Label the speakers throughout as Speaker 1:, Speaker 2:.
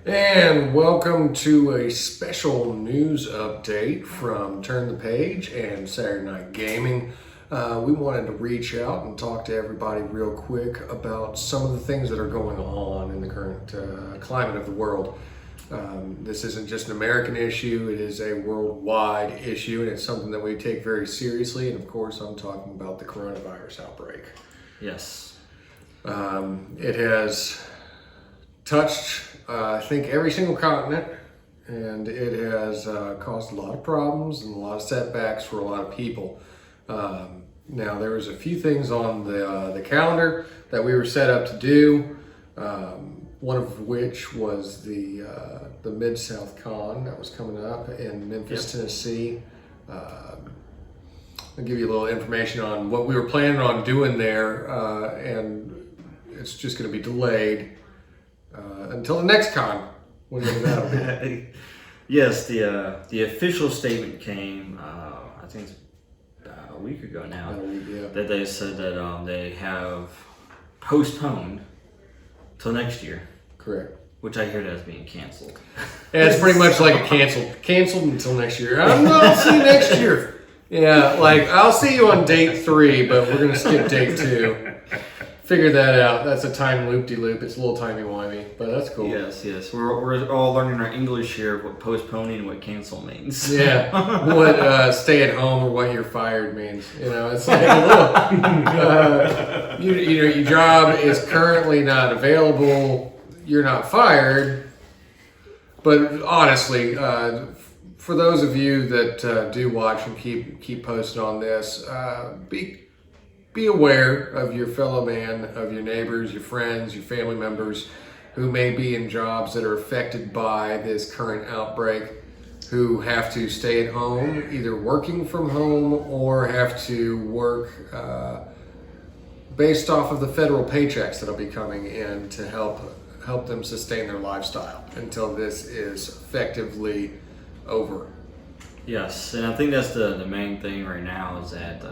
Speaker 1: And welcome to a special news update from Turn the Page and Saturday Night Gaming. We wanted to reach out and talk to everybody real quick about some of the things that are going on in the current climate of the world. This isn't just an American issue, it is a worldwide issue, and it's something that we take very seriously. And of course, I'm talking about the coronavirus outbreak.
Speaker 2: Yes.
Speaker 1: It has touched, I think, every single continent, and it has caused a lot of problems and a lot of setbacks for a lot of people. Now, there was a few things on the calendar that we were set up to do. One of which was the Mid-South Con that was coming up in Memphis, Tennessee. I'll give you a little information on what we were planning on doing there, and it's just going to be delayed until the next con, whenever that'll be.
Speaker 2: Yes, the official statement came, I think it's about a week ago now, that they said that they have postponed till next year.
Speaker 1: Correct.
Speaker 2: Which I hear that as being canceled.
Speaker 1: Yeah, it's pretty much like a canceled until next year. I'll see you next year. Yeah, like I'll see you on date 3, but we're gonna skip date 2. Figure that out. That's a time loop-de-loop. It's a little timey-wimey, but that's cool.
Speaker 2: Yes. We're all learning our English here of what postponing and what cancel means.
Speaker 1: Yeah, what stay at home or what you're fired means. You know, it's like a little, your job is currently not available. You're not fired, but honestly, for those of you that do watch and keep posted on this, be aware of your fellow man, of your neighbors, your friends, your family members who may be in jobs that are affected by this current outbreak, who have to stay at home, either working from home or have to work based off of the federal paychecks that'll be coming in to help them sustain their lifestyle until this is effectively over.
Speaker 2: Yes, and I think that's the main thing right now is that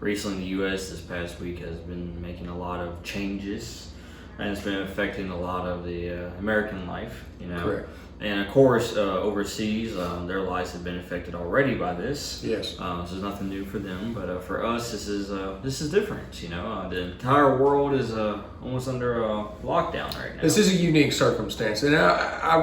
Speaker 2: recently the U.S. this past week has been making a lot of changes, and it's been affecting a lot of the American life, you know.
Speaker 1: Correct.
Speaker 2: And of course, overseas, their lives have been affected already by this.
Speaker 1: Yes.
Speaker 2: So there's nothing new for them, but for us, this is different. You know, the entire world is almost under lockdown right now.
Speaker 1: This is a unique circumstance, and I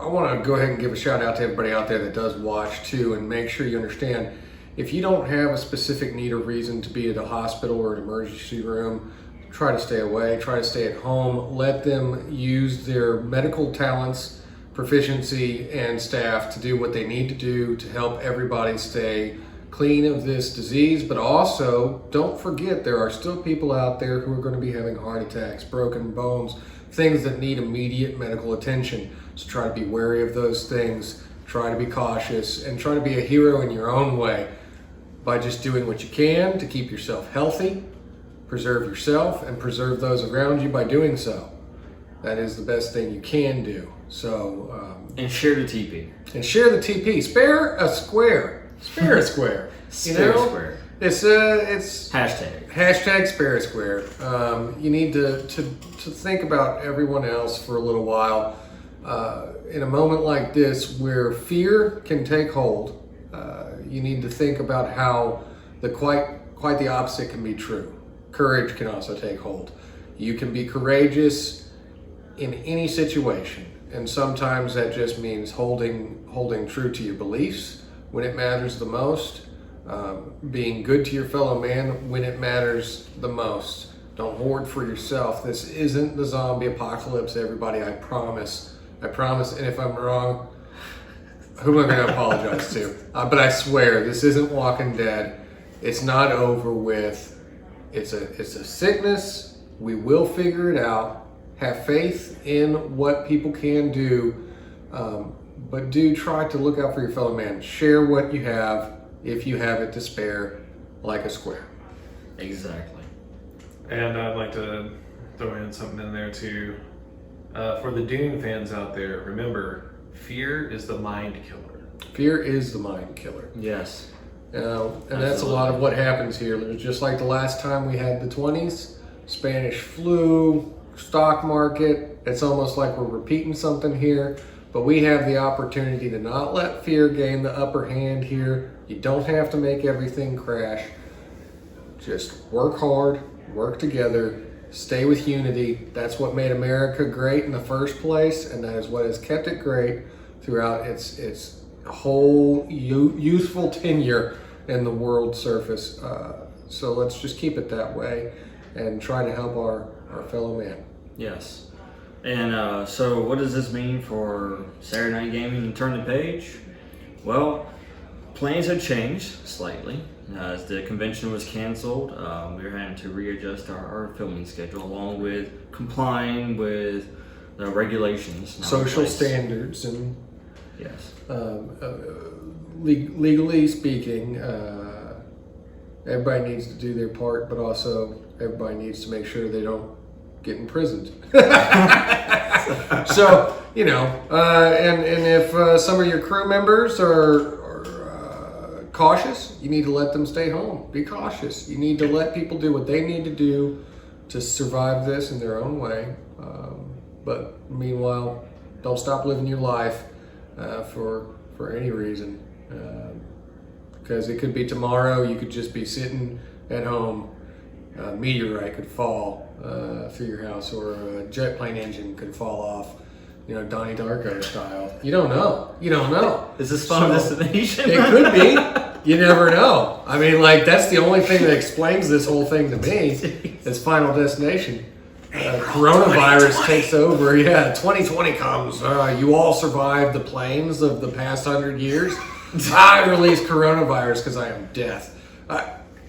Speaker 1: want to go ahead and give a shout out to everybody out there that does watch too, and make sure you understand, if you don't have a specific need or reason to be at a hospital or an emergency room, try to stay away, try to stay at home. Let them use their medical talents, proficiency, and staff to do what they need to do to help everybody stay clean of this disease. But also, don't forget, there are still people out there who are going to be having heart attacks, broken bones, things that need immediate medical attention. So try to be wary of those things, try to be cautious, and try to be a hero in your own way by just doing what you can to keep yourself healthy, preserve yourself, and preserve those around you by doing so. That is the best thing you can do. So
Speaker 2: and share the TP.
Speaker 1: And share the TP. SpareASquare. SpareASquare.
Speaker 2: SpareASquare.
Speaker 1: It's
Speaker 2: hashtag
Speaker 1: SpareASquare. You need to think about everyone else for a little while. In a moment like this, where fear can take hold, you need to think about how quite the opposite can be true. Courage can also take hold. You can be courageous in any situation, and sometimes that just means holding true to your beliefs when it matters the most, being good to your fellow man when it matters the most. Don't hoard for yourself. This isn't the zombie apocalypse, everybody. I promise. And if I'm wrong, who am I going to apologize to? But I swear, this isn't Walking Dead. It's not over with. It's a sickness. We will figure it out. Have faith in what people can do, but do try to look out for your fellow man. Share what you have, if you have it to spare, like a square.
Speaker 2: Exactly.
Speaker 3: And I'd like to throw in something in there too. For the Dune fans out there, remember, fear is the mind killer.
Speaker 1: Fear is the mind killer.
Speaker 2: Yes.
Speaker 1: And that's a lot of what happens here. Just like the last time we had the 20s, Spanish flu, stock market, It's almost like we're repeating something here, but we have the opportunity to not let fear gain the upper hand here. You don't have to make everything crash. Just work hard, work together, stay with unity. That's what made America great in the first place, and that is what has kept it great throughout its whole youthful tenure in the world surface. So let's just keep it that way and try to help our fellow man.
Speaker 2: Yes. And so what does this mean for Saturday Night Gaming and Turn the Page? Well, plans have changed slightly. As the convention was canceled, we were having to readjust our filming schedule along with complying with the regulations. now in
Speaker 1: Social
Speaker 2: place.
Speaker 1: standards and
Speaker 2: Yes.
Speaker 1: legally speaking, everybody needs to do their part, but also everybody needs to make sure they don't get imprisoned. So, and if some of your crew members are cautious, you need to let them stay home. Be cautious. You need to let people do what they need to do to survive this in their own way. But meanwhile, don't stop living your life for any reason. Because it could be tomorrow, you could just be sitting at home, a meteorite could fall through your house, or a jet plane engine could fall off, Donnie Darko style. You don't know.
Speaker 2: Is this Final Destination?
Speaker 1: It could be. You never know. I mean, that's the only thing that explains this whole thing to me is Final Destination. Coronavirus takes over. Yeah, 2020 comes. You all survived the planes of the past 100 years. I release coronavirus because I am death.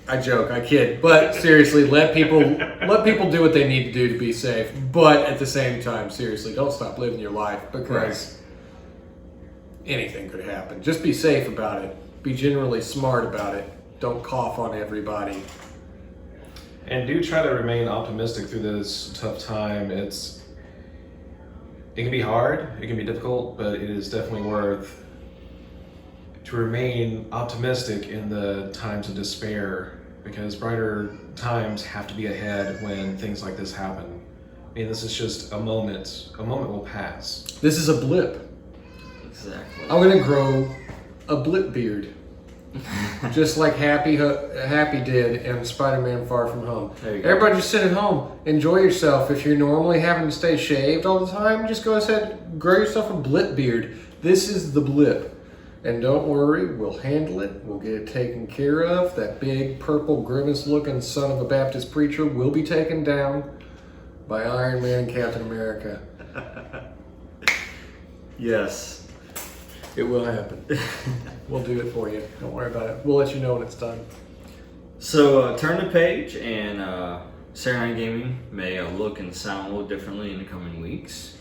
Speaker 1: I joke, I kid, but seriously, let people do what they need to do to be safe. But at the same time, seriously, don't stop living your life, because anything could happen. Just be safe about it. Be generally smart about it. Don't cough on everybody.
Speaker 3: And do try to remain optimistic through this tough time. It can be hard, it can be difficult, but it is definitely worth to remain optimistic in the times of despair, because brighter times have to be ahead when things like this happen. I mean, this is just a moment. A moment will pass.
Speaker 1: This is a blip.
Speaker 2: Exactly.
Speaker 1: I'm gonna grow a blip beard. Just like Happy did in Spider-Man Far From Home.
Speaker 2: There you go.
Speaker 1: Everybody just sit at home, enjoy yourself. If you're normally having to stay shaved all the time, just go ahead, grow yourself a blip beard. This is the blip. And don't worry, we'll handle it. We'll get it taken care of. That big purple grimace-looking son of a Baptist preacher will be taken down by Iron Man and Captain America.
Speaker 2: Yes.
Speaker 1: It will happen. We'll do it for you. Don't worry about it. We'll let you know when it's done.
Speaker 2: So Turn the Page and Saturday Night Gaming may look and sound a little differently in the coming weeks.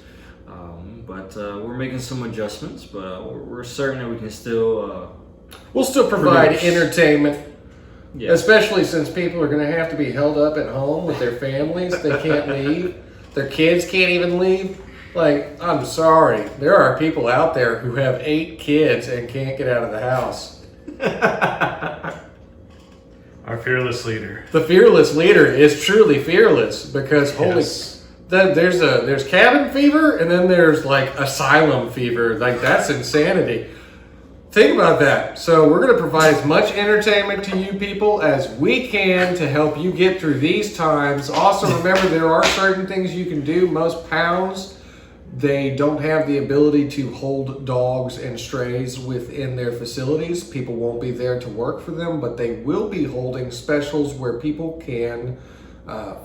Speaker 2: But we're making some adjustments, but we're certain that we can still...
Speaker 1: We'll still provide
Speaker 2: produce
Speaker 1: entertainment,
Speaker 2: Yeah.
Speaker 1: especially since people are going to have to be held up at home with their families. They can't leave. Their kids can't even leave. I'm sorry. There are people out there who have 8 kids and can't get out of the house.
Speaker 3: Our fearless leader.
Speaker 1: The fearless leader is truly fearless, because there's cabin fever, and then there's asylum fever. That's insanity. Think about that. So we're going to provide as much entertainment to you people as we can to help you get through these times. Also, remember, there are certain things you can do. Most pounds, they don't have the ability to hold dogs and strays within their facilities. People won't be there to work for them, but they will be holding specials where people can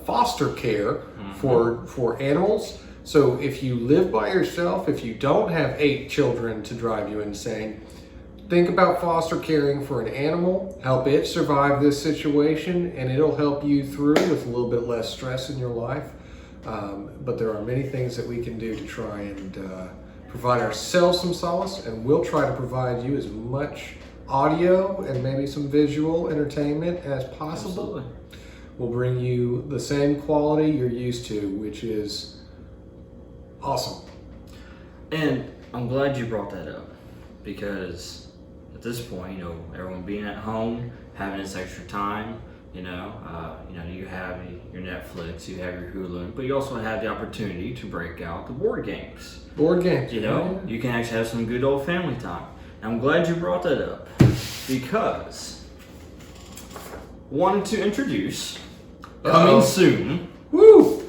Speaker 1: foster care for animals. So if you live by yourself, if you don't have 8 children to drive you insane, think about foster caring for an animal, help it survive this situation, and it'll help you through with a little bit less stress in your life. But there are many things that we can do to try and provide ourselves some solace, and we'll try to provide you as much audio and maybe some visual entertainment as possible.
Speaker 2: Absolutely.
Speaker 1: We'll bring you the same quality you're used to, which is awesome.
Speaker 2: And I'm glad you brought that up, because at this point, everyone being at home, having this extra time, You have your Netflix, you have your Hulu, but you also have the opportunity to break out the board games.
Speaker 1: Board games.
Speaker 2: You can actually have some good old family time. I'm glad you brought that up because I wanted to introduce coming soon.
Speaker 1: Woo!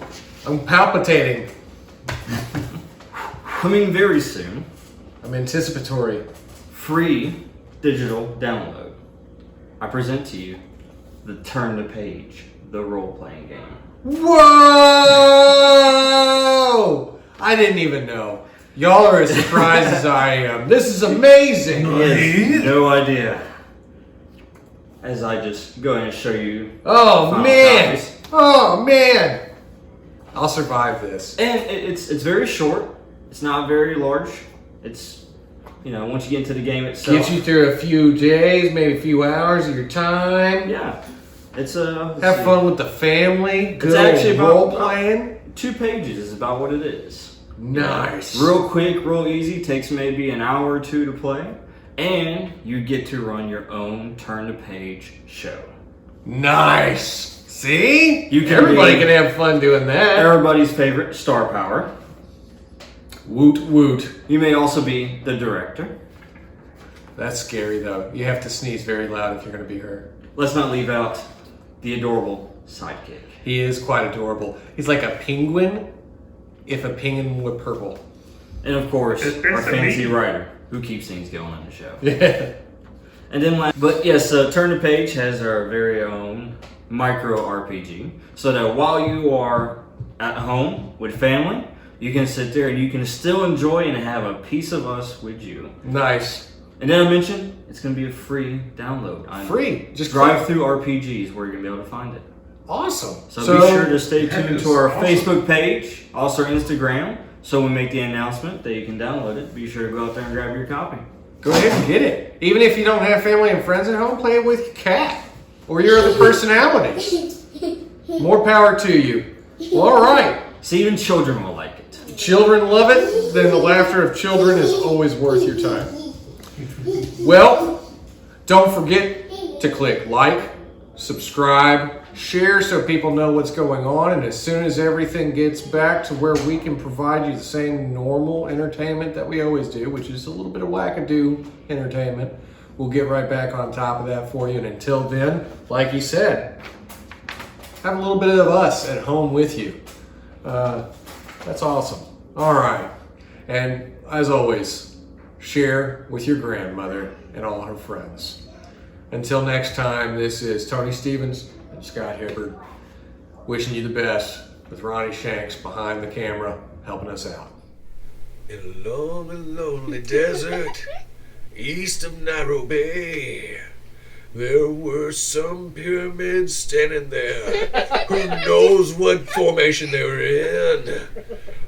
Speaker 1: I'm palpitating.
Speaker 2: Coming very soon.
Speaker 1: I'm anticipatory.
Speaker 2: Free digital download. I present to you the Turn the Page, the role-playing game.
Speaker 1: Whoa! I didn't even know. Y'all are as surprised as I am. This is amazing.
Speaker 2: Yes, no idea. As I just go ahead and show you.
Speaker 1: Oh man! Copies. Oh man! I'll survive this.
Speaker 2: And it's very short. It's not very large. It's once you get into the game itself.
Speaker 1: Gets you through a few days, maybe a few hours of your time.
Speaker 2: Yeah. It's
Speaker 1: have fun with the family. Good
Speaker 2: it's actually
Speaker 1: role playing.
Speaker 2: 2 pages is about what it is.
Speaker 1: Nice.
Speaker 2: Real quick, real easy. Takes maybe an hour or 2 to play. And you get to run your own turn the page show.
Speaker 1: Nice. See? Everybody can have fun doing that.
Speaker 2: Everybody's favorite star power.
Speaker 1: Woot woot.
Speaker 2: You may also be the director.
Speaker 1: That's scary though. You have to sneeze very loud if you're going to be her.
Speaker 2: Let's not leave out the adorable sidekick.
Speaker 1: He is quite adorable. He's like a penguin if a penguin were purple.
Speaker 2: And of course, our fancy writer who keeps things going on the show.
Speaker 1: Yeah.
Speaker 2: And then Turn the Page has our very own micro RPG. So that while you are at home with family, you can sit there and you can still enjoy and have a piece of us with you.
Speaker 1: Nice.
Speaker 2: And then I mentioned it's going to be a free download.
Speaker 1: Free. Just
Speaker 2: drive through RPGs where you're going to be able to find it.
Speaker 1: Awesome.
Speaker 2: So be sure to stay tuned to our Facebook page, also our Instagram. So when we make the announcement that you can download it, be sure to go out there and grab your copy.
Speaker 1: Go ahead and get it. Even if you don't have family and friends at home, play it with your cat or your other personalities. More power to you. Well, all right.
Speaker 2: See, even children will like it.
Speaker 1: Children love it. Then the laughter of children is always worth your time. Well, don't forget to click like, subscribe, share so people know what's going on. And as soon as everything gets back to where we can provide you the same normal entertainment that we always do, which is a little bit of wackadoo entertainment, we'll get right back on top of that for you. And until then, like you said, have a little bit of us at home with you. That's awesome. All right. And as always, share with your grandmother and all her friends. Until next time, this is Tony Stevens and Scott Hibbard wishing you the best with Ronnie Shanks behind the camera helping us out.
Speaker 4: In a lonely, lonely desert east of Nairobi, there were some pyramids standing there. Who knows what formation they were in?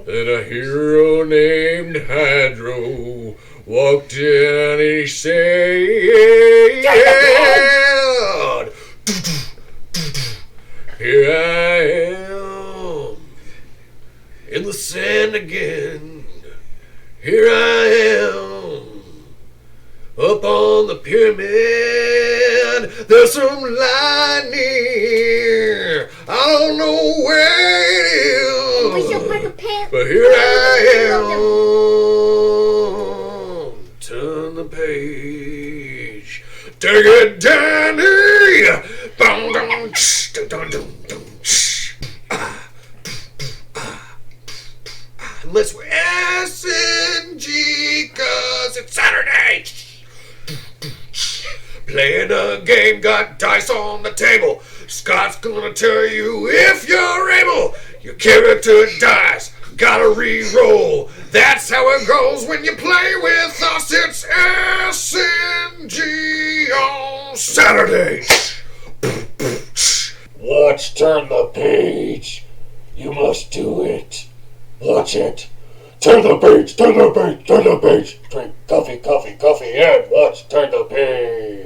Speaker 4: And a hero named Hydro walked in and he said, here I am in the sand again. Here I am up on the pyramid. There's some light near. I don't know where it is, but here I am. Turn the page. Take it, Danny. Bum, dum, tsh, dum, dum, dum, tsh. Unless we're S&G, cause it's Saturday. Playing a game, got dice on the table. Scott's gonna tell you if you're able. Your character dies, gotta re-roll. That's how it goes when you play with us. It's S&G on Saturday. Watch Turn the Page. You must do it. Watch it. Turn the page, turn the page, turn the page. Drink coffee, coffee, coffee, and watch Turn the Page.